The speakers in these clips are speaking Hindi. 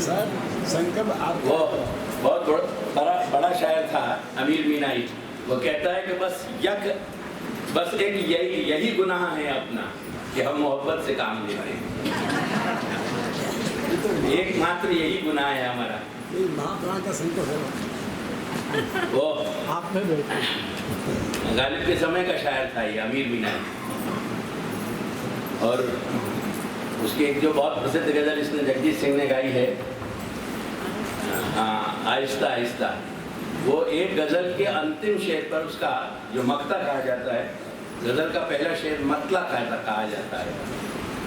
सर संकल्प आप वो बहुत बड़ा शायर था अमीर मीनाई। वो कहता है कि बस एक यही गुनाह है अपना कि हम मोहब्बत से काम लेते हैं। एकमात्र यही गुनाह है हमारा। महाप्राण का संकल्प है वो आप में बैठे। गालिब के समय का शायर था ये अमीर मीनाई। और उसकी एक जो बहुत प्रसिद्ध गज़ल इसने जगजीत सिंह ने गाई है, आहिस्ता आहिस्ता, वो एक गज़ल के अंतिम शेर पर उसका जो मक्ता कहा जाता है, गज़ल का पहला शेर मतला कहा जाता है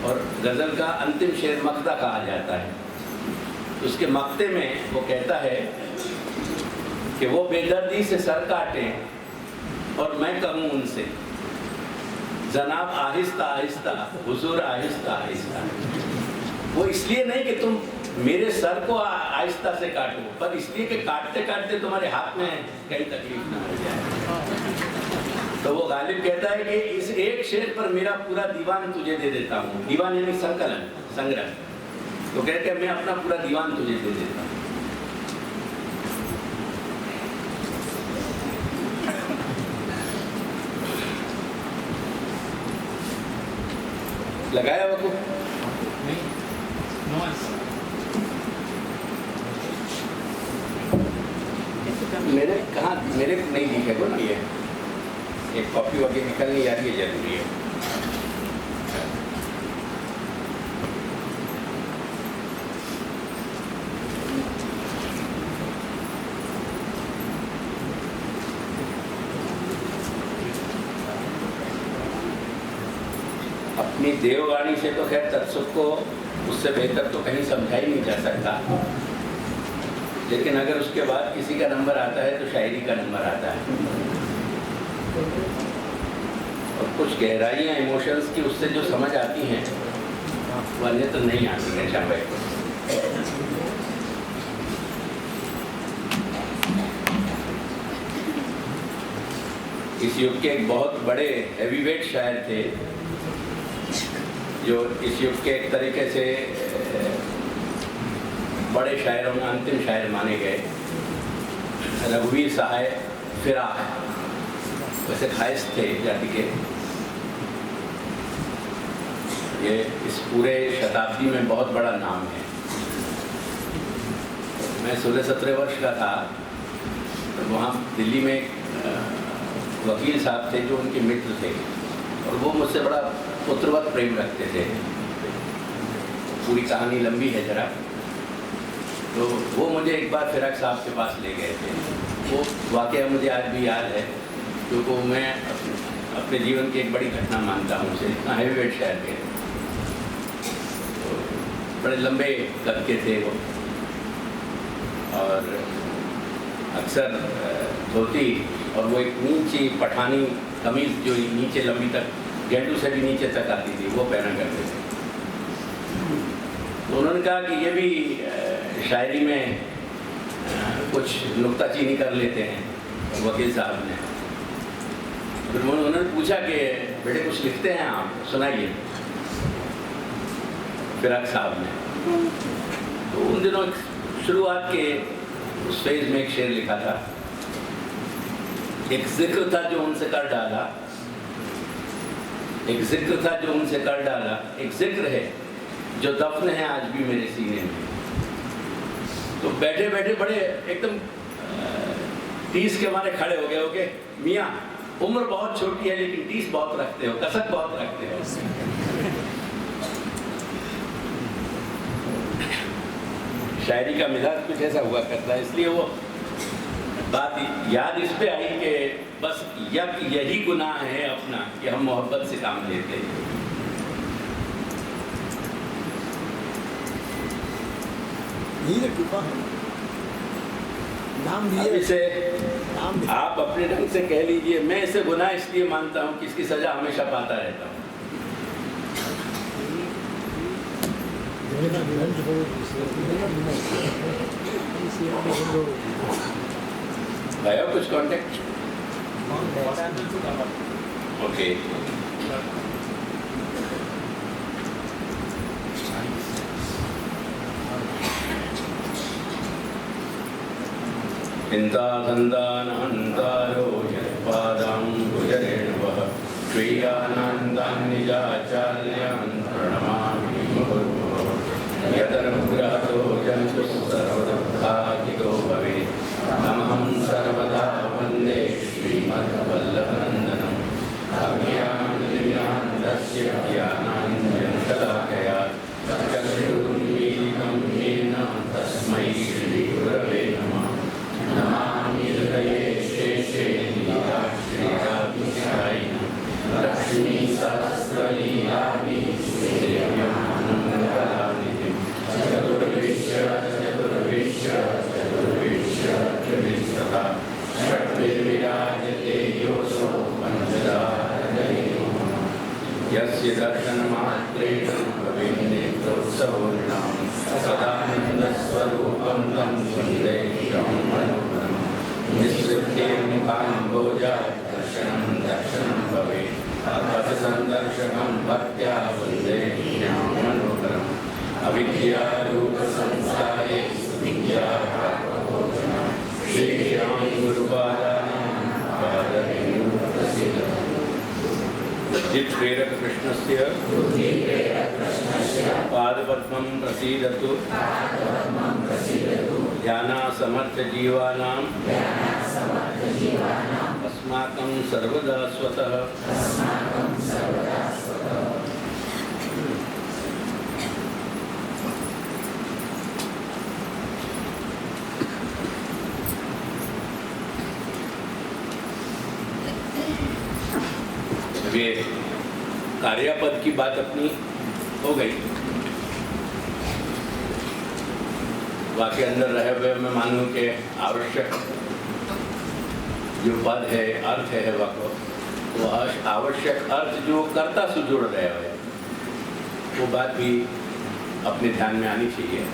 और गज़ल का अंतिम शेर मक्ता कहा जाता है। उसके मक्ते में वो कहता है कि वो बेदर्दी से सर काटें और मैं कहूँ उनसे जनाब आहिस्ता आहिस्ता, हुजूर आहिस्ता आहिस्ता। वो इसलिए नहीं कि तुम मेरे सर को आहिस्ता से काटो, पर इसलिए कि काटते काटते तुम्हारे हाथ में कहीं तकलीफ ना हो जाए। तो वो गालिब कहता है कि इस एक शेर पर मेरा पूरा दीवान तुझे दे देता हूँ। दीवान यानी संकलन, संग्रह। तो कहते हैं मैं अपना पूरा दीवान तुझे दे देता हूँ। लगाया वकूफ नहीं, मेरे कहाँ मेरे नहीं दिखे को ना ये एक कॉपी वगैरह निकलनी यार ये जरूरी है। अपनी देववाणी से तो खैर तत्सुख को उससे बेहतर तो कहीं समझा ही नहीं जा सकता, लेकिन अगर उसके बाद किसी का नंबर आता है तो शायरी का नंबर आता है। और कुछ गहराइयाँ इमोशंस की उससे जो समझ आती हैं वो अन्य तो नहीं आती हैं शायद को। इस युग के एक बहुत बड़े हैवीवेट शायर थे जो इस युग के एक तरीके से बड़े शायरों में अंतिम शायर माने गए, रघुवीर सहाय फिराक। वैसे खाइस थे जाति के। ये इस पूरे शताब्दी में बहुत बड़ा नाम है। मैं 16-17 वर्ष का था तो वहाँ दिल्ली में वकील साहब थे जो उनके मित्र थे और वो मुझसे बड़ा पुत्रवत प्रेम रखते थे। पूरी कहानी लंबी है जरा। तो वो मुझे एक बार फिराक साहब के पास ले गए थे। वो वाकया मुझे आज भी याद है क्योंकि मैं अपने जीवन की एक बड़ी घटना मानता हूँ उसे। इतना हैवीवेट शायर थे, तो बड़े लंबे कद के थे वो और अक्सर धोती और वो एक नीची पठानी कमीज जो नीचे लंबी तक गेंडू से भी नीचे तक आती थी वो पहना करते थे। तो उन्होंने कहा कि ये भी शायरी में कुछ नुक्ताचीनी कर लेते हैं वकील साहब ने। फिर उन्होंने पूछा कि बेटे कुछ लिखते हैं आप, सुनाइए फिराक साहब ने। तो उन दिनों शुरुआत के उस फेज में एक शेर लिखा था, एक जिक्र था जो उनसे कर डाला, एक जिक्र था जो उनसे कर डाला, एक जिक्र है जो दफन है आज भी मेरे सीने में। तो बैठे बैठे बड़े एकदम 30 के मारे खड़े हो गए मियाँ उम्र बहुत छोटी है लेकिन 30 बहुत रखते हो, कसक बहुत रखते हो। शायरी का मिजाज कुछ ऐसा हुआ करता है, इसलिए वो बात याद इस पे आई कि बस यही गुनाह है अपना कि हम मोहब्बत से काम लेते हैं। कृपा है। नाम दिए इसे नाम दिए। आप अपने ढंग से कह लीजिए, मैं इसे गुनाह इसलिए मानता हूँ कि इसकी सजा हमेशा पाता रहता हूँ। भाई कुछ कांटेक्ट ओके चिन्तासन्दानहन्तारो यत्पादाम्बुजरेणवः श्रेयानन्दान् निजाचार्यान् प्रणमामि मुहुर्मुहुः यदनुग्रहतो जन्तुः सर्वदुःखाधिको भवेत् तमहं सर्वदा वन्दे श्रीमद्वल्लभनन्दनम् अज्ञाननिर्यान्तस्य ज्ञानाञ्जनशलाकया चक्षुरुन्मीलितं येन तस्मै श्रीगुरवे नमः नमामि हृदये शेषे लीलाश्रीराभिषायिनं लक्ष्मीसहस्रलीलाभि देव्यं मङ्गलानिधिं चतुर्विंशः षड्भिर्विराजते योऽसौ पञ्चदारगणेन यस्य दर्शनमात्रेण भवेन्नेत्रोत्सवोर्णां सदानन्दस्वरूपं तं वन्देह्यं मनोहरं निःसृत्येर्मुखाम्भोजा दर्शनं भवेत् पथसन्दर्शनं भक्त्या वन्देह्यं मनोहरम् अविद्यारूपसंस्थाये विद्याप्रबोधनं श्रीराम गुरुपादानां पादरेणुप्रसीदतु बुद्धिप्रेरक कृष्णस्य पादपद्मं प्रसीदतु ध्यानासमर्थ जीवानां अस्माकं सर्वदा स्वतः ये कार्यापद की बात अपनी हो गई। वाक्य अंदर रहे हुए मैं मानूं कि आवश्यक जो पद है, अर्थ है वाक्य, वो आवश्यक अर्थ जो कर्ता से जुड़ रहे हुए, वो बात भी अपने ध्यान में आनी चाहिए।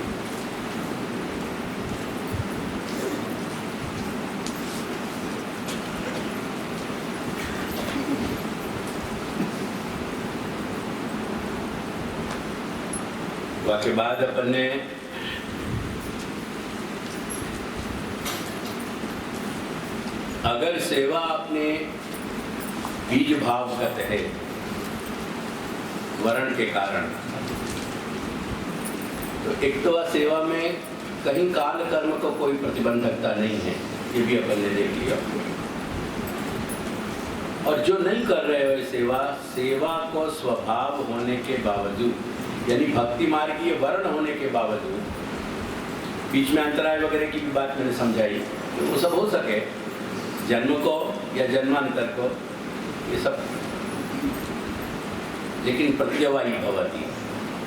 के बाद अपन ने अगर सेवा अपने बीज भावगत है वर्ण के कारण, तो एक तो सेवा में कहीं काल कर्म को कोई प्रतिबंधकता नहीं है, ये भी अपन ने देख लिया। और जो नहीं कर रहे हो सेवा को स्वभाव होने के बावजूद, यानी भक्ति मार्गीय वर्ण होने के बावजूद, बीच में अंतराय वगैरह की भी बात मैंने समझाई, तो वो सब हो सके, जन्म को या जन्मांतर को, ये सब, लेकिन प्रत्यवायी भवती,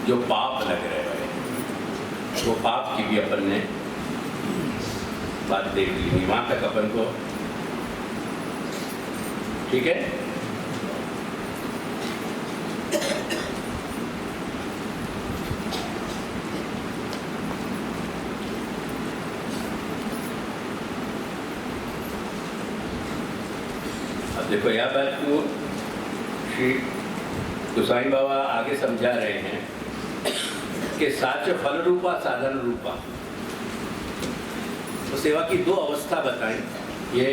जो पाप लग रहे हैं वो पाप की भी अपन ने बात देख ली। वहां तक अपन को ठीक है। देखो यह बात को श्री गोसाई बाबा आगे समझा रहे हैं कि साच फल रूपा साधन रूपा, तो सेवा की दो अवस्था बताएं। ये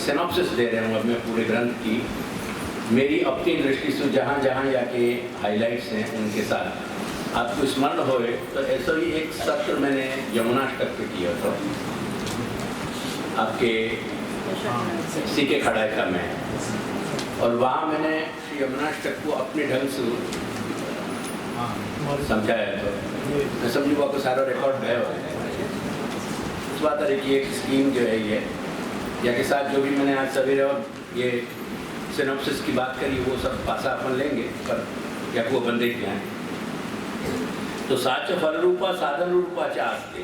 सिनॉप्सिस दे रहे हूँ अब मैं पूरे ग्रंथ की, मेरी अपनी दृष्टि से जहाँ जहाँ जाके हाइलाइट्स हैं उनके साथ आपको स्मरण होए, तो ऐसा ही एक सत्र मैंने यमुनाष्टक पे किया था आपके सीके खड़ाई का में, और वहाँ मैंने श्री यमुनाष्टक को अपने ढंग से समझाया। तो मैं समझू आपको सारा रिकॉर्ड है। उस बात की एक स्कीम जो है ये, या के साथ जो भी मैंने आज सवेरे और ये सिनॉप्सिस की बात करी, वो सब पासा अपन लेंगे, पर या को बंदे क्या हैं। तो साच फल रूपा साधन रूपा चाहते,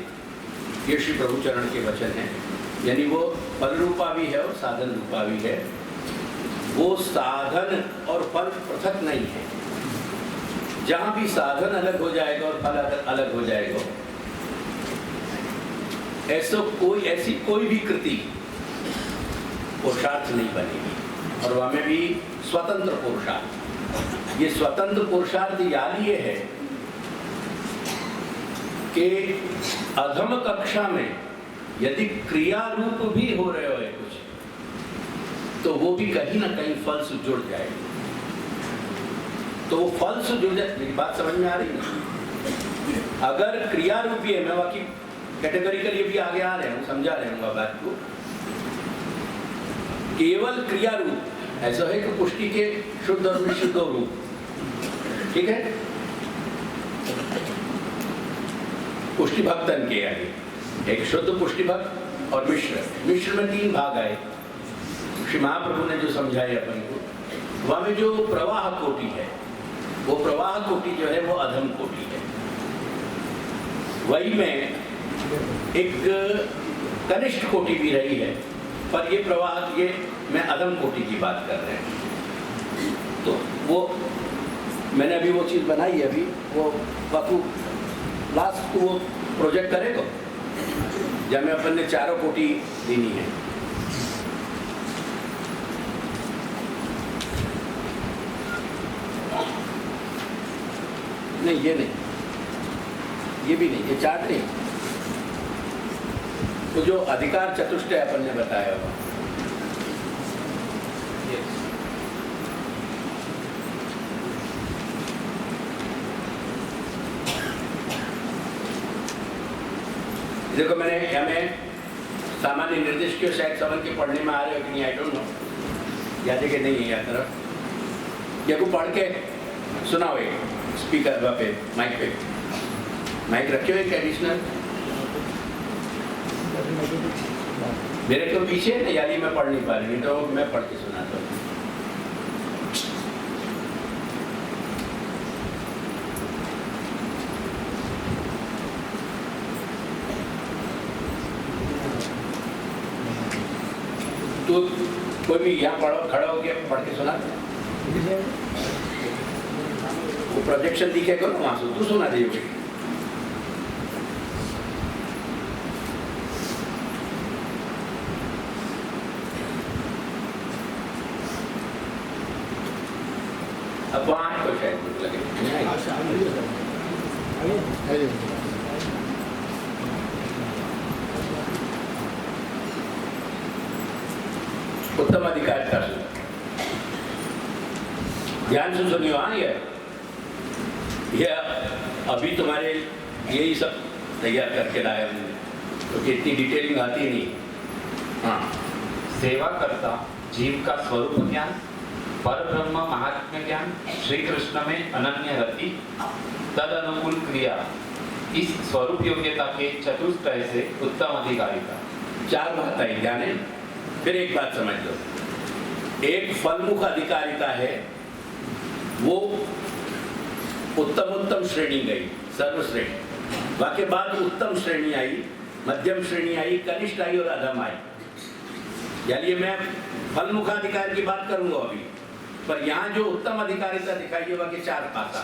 ये श्री प्रभु चरण के वचन हैं। यानी वो फल रूपा भी है और साधन रूपा भी है। वो साधन और फल पृथक नहीं है। जहाँ भी साधन अलग हो जाएगा और फल अलग हो जाएगा, ऐसी कोई भी कृति पुरुषार्थ नहीं बनेगी। और वह में भी स्वतंत्र पुरुषार्थ, ये स्वतंत्र पुरुषार्थ याद ये है कि अधम कक्षा में यदि क्रिया रूप भी हो रहे हो कुछ, तो वो भी कहीं ना कहीं फल से जुड़ जाएगा। तो वो फल से जुड़ जाए, मेरी बात समझ में आ रही है? अगर क्रिया रूपी है, मैं बाकी कैटेगरिकली भी आगे आ रहे हूँ, समझा रहे हूँ बात को। केवल क्रिया रूप ऐसा है कि पुष्टि के शुद्ध और विशुद्ध रूप, ठीक है। पुष्टि भक्तन के आगे एक शुद्ध पुष्टि भक्त और मिश्र में 3 भाग आए। श्री महाप्रभु ने जो समझाए अपन को, वहां में जो प्रवाह कोटि है, वो प्रवाह कोटि जो है वो अधम कोटि है। वही में एक कनिष्ठ कोटि भी रही है, पर ये प्रवाह, ये मैं अधम कोटि की बात कर रहे हैं। तो वो मैंने अभी वो चीज़ बनाई है, अभी वो बापू लास्ट वो प्रोजेक्ट करेगा जब मैं अपन ने 4 कोटि देनी है। नहीं, ये नहीं, ये भी नहीं, ये चार्ट नहीं। तो जो अधिकार चतुष्टय अपन ने बताया हुआ, देखो मैंने हमें सामान्य निर्देश के शायद समझ के पढ़ने में आ रहे हो कि नहीं, आई डोंट नो, याद है कि नहीं है याद तरफ। या को पढ़ के सुनाओ एक स्पीकर पे, माइक रखे हुए एडिशनल मेरे तो पीछे है ना, यानी मैं पढ़ नहीं पा रही, नहीं तो मैं पढ़ के सुनाता हूँ। तो कोई भी यहाँ पढ़ो, खड़ा होकर पढ़ के सुना, वो प्रोजेक्शन दिखेगा ना वहां से, तू सुना दे। अब वहाँ तो शायद कुछ लगे। उत्तम अधिकार का ध्यान से सुनियो। हाँ, ये अभी तुम्हारे यही सब तैयार करके लाया हमने, क्योंकि इतनी डिटेलिंग आती नहीं। हाँ, सेवा करता जीव का स्वरूप ज्ञान, पर ब्रह्म महात्म्य ज्ञान, श्री कृष्ण में अनन्य रति, तद अनुकूल क्रिया, इस स्वरूप योग्यता के चतुष्टय से उत्तम अधिकारिता। 4 बात आई, ध्यान है। फिर एक बात समझ लो, एक फलमुख अधिकारिता है, वो उत्तम श्रेणी गई, सर्वश्रेणी। बाकी बाद उत्तम श्रेणी आई, मध्यम श्रेणी आई, कनिष्ठ आई और अधम आई। यानी मैं फलमुखाधिकार की बात करूंगा अभी, पर यहाँ जो उत्तम अधिकारिता दिखाई है बाकी 4 पासा।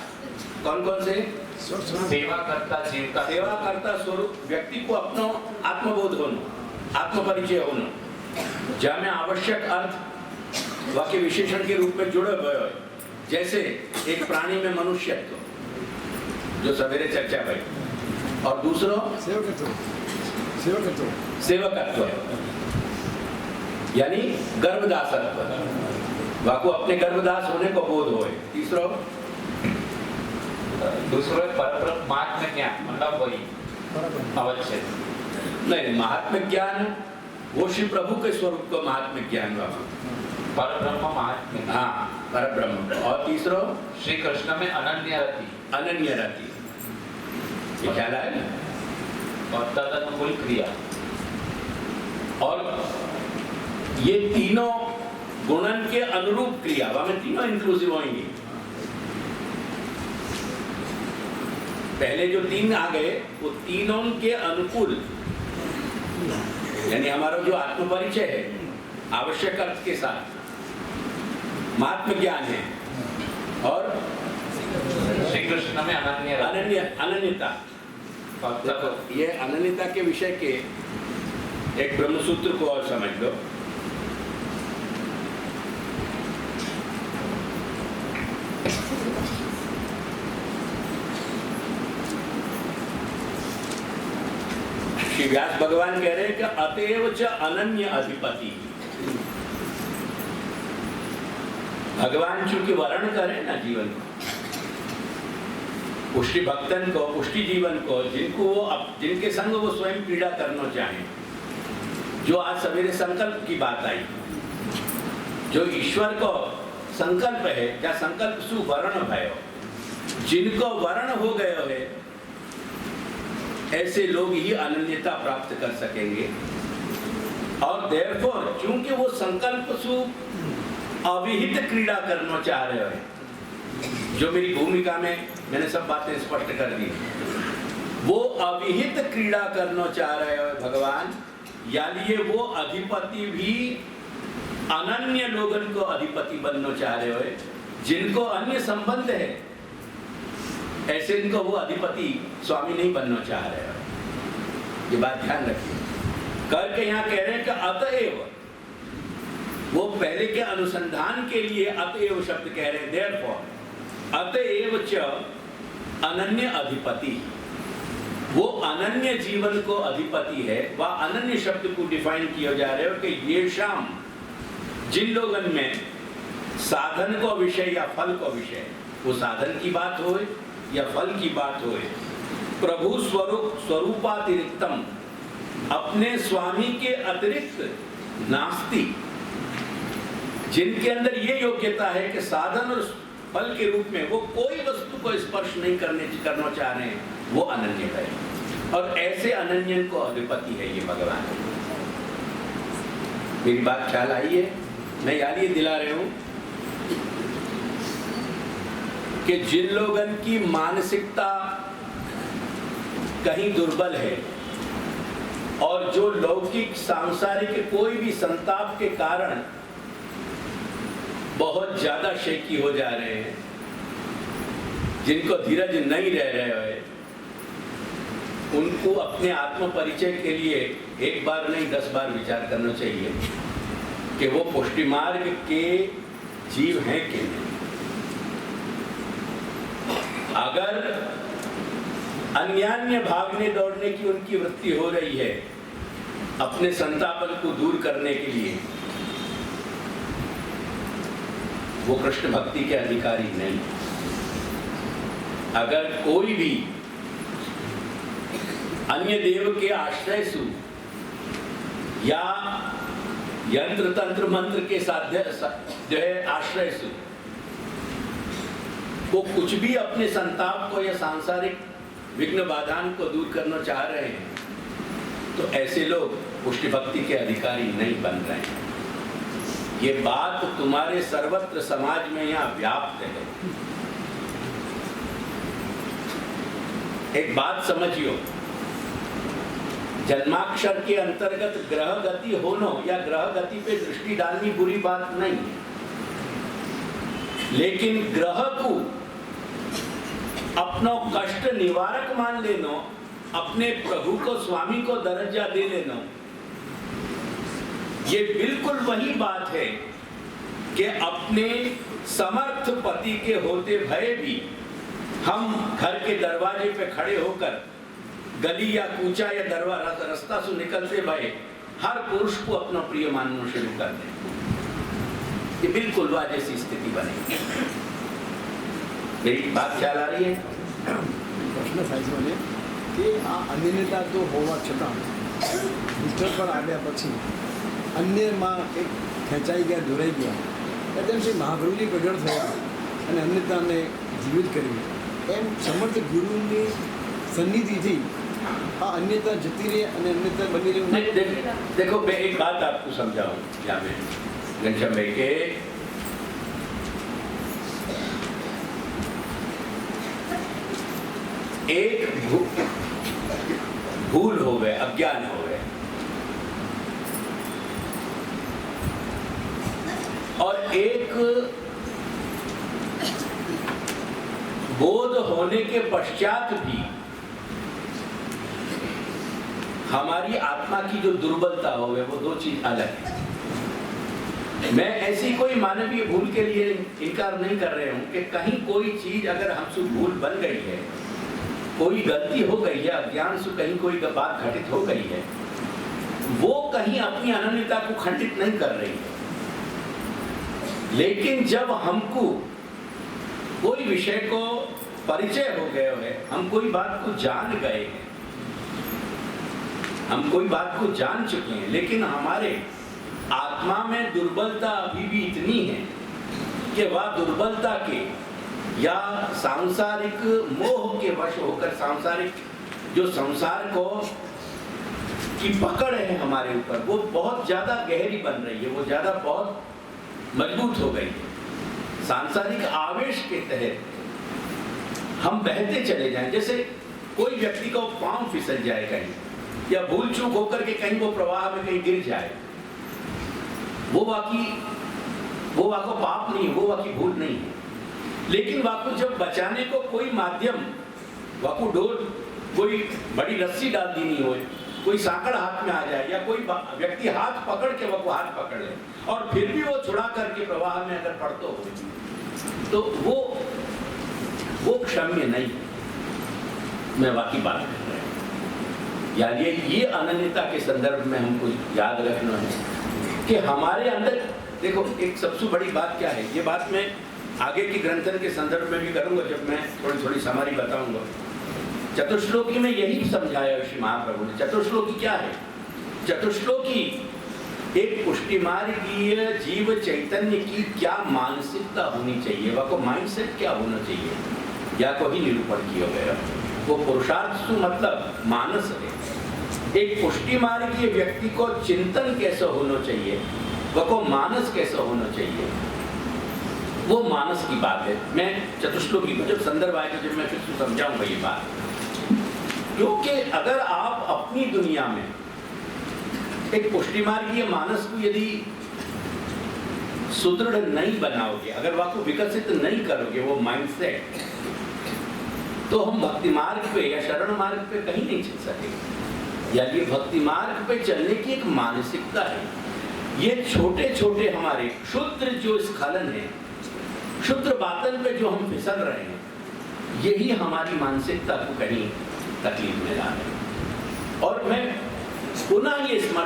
कौन कौन से? सेवा करता जीव का, सेवा करता स्वरूप व्यक्ति को अपनो आत्मबोध होना, आत्मपरिचय होना, जहाँ में आवश्यक अर्थ वाक्य विशेषण के रूप में जुड़े हुए हो। जैसे एक प्राणी में मनुष्यत्व जो सवेरे चर्चा भाई, और दूसरा सेवकत्व यानी गर्भदासत्व, वाको अपने गर्भदास होने को बोध होए। तीसरा दूसरा परब्रह्म महात्म्य ज्ञान, मतलब वही अवश्य नहीं, महात्म्य ज्ञान वो श्री प्रभु के स्वरूप को महात्म्य ज्ञान हुआ, परब्रह्म महात्म्य। हाँ, परब्रह्म। और तीसरा श्री कृष्ण में अनन्य रति, अनन्य रति, ये ख्याल है ना? और तद अनुकूल क्रिया। और ये तीनों गुणन के अनुरूप क्रिया, वहां तीनों इंक्लूसिव होंगी। पहले जो 3 आ गए वो तीनों के अनुकूल, यानी हमारा जो आत्मपरिचय है आवश्यक अर्थ के साथ, महात्म ज्ञान है, और श्री कृष्ण में अनन्यता। देखो ये अनन्यता के विषय के एक ब्रह्मसूत्र को और समझ लो। श्री व्यास भगवान कह रहे हैं कि अतएव च अनन्य अधिपति। भगवान चूंकि वर्ण करे ना जीवन को, पुष्टि भक्तन को, पुष्टि जीवन को, जिनके संग वो स्वयं पीड़ा करना चाहे, जो आज सवेरे संकल्प की बात आई, जो ईश्वर को संकल्प है, या संकल्प सुवर्ण भयो, जिनको वर्ण हो गए है, ऐसे लोग ही अनन्यता प्राप्त कर सकेंगे। और देयरफॉर चूंकि वो संकल्प सु अविहित क्रीड़ा करना चाह रहे हो, जो मेरी भूमिका में मैंने सब बातें स्पष्ट कर दी, वो अविहित क्रीड़ा करना चाह रहे हो भगवान, यानी वो अधिपति भी अनन्य लोगन को अधिपति बनना चाह रहे हो, जिनको अन्य संबंध है, ऐसे इनको वो अधिपति स्वामी नहीं बनना चाह रहे हो। ये बात ध्यान रखिए। करके यहाँ कह रहे हैं कि अतएव, वो पहले के अनुसंधान के लिए अतएव शब्द कह रहे हैं, देयरफॉर अतएव च अनन्य अधिपति, वो अनन्य जीवन को अधिपति है। वह अनन्य शब्द को डिफाइन किया जा रहे हो कि ये शाम, जिन लोगन में साधन को विषय या फल को विषय, वो साधन की बात हो या फल की बात हो, प्रभु स्वरूपातिरिक्तम, अपने स्वामी के अतिरिक्त नास्ति, जिनके अंदर ये योग्यता है कि साधन और फल के रूप में वो कोई वस्तु को स्पर्श नहीं करना चाह रहे हैं, वो अनन्य है। और ऐसे अनन्य को अधिपति है ये भगवान। मेरी बात ख्याल आई है? मैं याद ये दिला रहे हूं कि जिन लोगन की मानसिकता कहीं दुर्बल है और जो लौकिक सांसारिक कोई भी संताप के कारण बहुत ज्यादा शेकी हो जा रहे हैं, जिनको धीरज नहीं रह रहे हैं, उनको अपने आत्म परिचय के लिए एक बार नहीं 10 बार विचार करना चाहिए कि वो पुष्टि मार्ग के जीव हैं कि नहीं। अगर अन्यान्य भागने दौड़ने की उनकी वृत्ति हो रही है अपने संतापन को दूर करने के लिए, वो कृष्ण भक्ति के अधिकारी नहीं। अगर कोई भी अन्य देव के आश्रय से या यंत्र तंत्र मंत्र के साध्य जो है आश्रय से वो कुछ भी अपने संताप को या सांसारिक विघ्न बाधान को दूर करना चाह रहे हैं, तो ऐसे लोग पुष्टि भक्ति के अधिकारी नहीं बन रहे हैं। ये बात तुम्हारे सर्वत्र समाज में यहाँ व्याप्त है। एक बात समझियो, जन्माक्षर के अंतर्गत ग्रह गति होना या ग्रह गति पे दृष्टि डालनी बुरी बात नहीं है, लेकिन ग्रह को अपना कष्ट निवारक मान लेना, अपने प्रभु को स्वामी को दर्जा दे लेना, ये बिल्कुल वही बात है कि अपने समर्थ पति के होते भय भी हम घर के दरवाजे पे खड़े होकर गली या कूचा या दरवाजा रास्ता से निकलते भय हर पुरुष को अपना प्रिय मानना शुरू कर दें। ये बिल्कुल वह जैसी स्थिति बनेगी। मेरी बात ख्याल आ रही है? પ્રશ્ન થાય છે મને કે આ અન્યતા તો હોવા છતાં ઈશ્વર પર આવ્યા પછી અન્યમાં એક ખેંચાઈ ગયા, દોરાઈ ગયા, તેમ શ્રી મહાપ્રભુજી પ્રગટ થયા અને અન્યતાને જીવિત કરી, એમ સમર્થ ગુરુની સન્નિધિથી આ अन्यता जती रही અને अन्यता बनी रही। देखो मैं एक बात आपको समझाऊं यहाँ में घनश्याम भाई के, एक भूल हो गए, अज्ञान हो गए, और एक बोध होने के पश्चात भी हमारी आत्मा की जो दुर्बलता हो गई, वो दो चीज अलग है। मैं ऐसी कोई मानवीय भूल के लिए इनकार नहीं कर रहे हूं कि कहीं कोई चीज अगर हमसे भूल बन गई है कोई गलती हो गई है, अज्ञान से कहीं कोई बात घटित हो गई है, वो कहीं अपनी अनन्यता को खंडित नहीं कर रही है। लेकिन जब हमको कोई विषय को परिचय हो गया है, हम कोई बात को जान गए हैं, हम कोई बात को जान चुके हैं, लेकिन हमारे आत्मा में दुर्बलता अभी भी इतनी है कि वह दुर्बलता के या सांसारिक मोह के वश होकर, सांसारिक जो संसार को की पकड़ है हमारे ऊपर, वो बहुत ज्यादा गहरी बन रही है, वो ज्यादा बहुत मजबूत हो गई है। सांसारिक आवेश के तहत हम बहते चले जाएं, जैसे कोई व्यक्ति का पांव फिसल जाए कहीं, या भूल चूक होकर के कहीं वो प्रवाह में कहीं गिर जाए, वो वाको पाप नहीं है, वो वाकी भूल नहीं है। लेकिन वाको जब बचाने को कोई माध्यम, वाको डोर, कोई बड़ी रस्सी डाल देनी हो, कोई सांकड़ हाथ में आ जाए, या कोई व्यक्ति हाथ पकड़ के वाको हाथ पकड़ ले और फिर भी वो छुड़ा करके प्रवाह में अगर पड़ता हो, तो वो क्षम्य नहीं है। मैं वाकी बात कर रहा हूं। यानी ये अनन्यता के संदर्भ में हमको याद रखना है कि हमारे अंदर, देखो एक सबसे बड़ी बात क्या है, ये बात मैं आगे की ग्रंथन के संदर्भ में भी करूंगा जब मैं थोड़ी थोड़ी समारी बताऊंगा। चतुश्लोकी में यही समझाया श्री महाप्रभु ने। चतुश्लोकी क्या है? चतुश्लोकी एक पुष्टिमार्गीय जीव चैतन्य की क्या मानसिकता होनी चाहिए, वह को माइंडसेट क्या होना चाहिए, या को ही निरूपण किया गया। वो पुरुषार्थ मतलब मानस है। एक पुष्टिमार्गीय व्यक्ति को चिंतन कैसे होना चाहिए, वह को मानस कैसे होना चाहिए, वो मानस की बात है। मैं चतुश्लोकी को जब संदर्भ आएगा, जब मैं फिर समझाऊंगा ये बात, क्योंकि अगर आप अपनी दुनिया में एक पुष्टिमार्गीय मानस को यदि सुदृढ़ नहीं बनाओगे, अगर वह को विकसित नहीं करोगे वो माइंडसेट, तो हम भक्ति मार्ग पे या शरण मार्ग पे कहीं नहीं चल सकेंगे। यानी भक्ति मार्ग पे चलने की एक मानसिकता है। ये छोटे छोटे हमारे क्षुद्र जो स्खलन है, क्षुद्र बातन पे जो हम फिसल रहे हैं, यही हमारी मानसिकता को कहीं तकलीफ में ला रहे हैं। और मैं पुनः ये स्मरण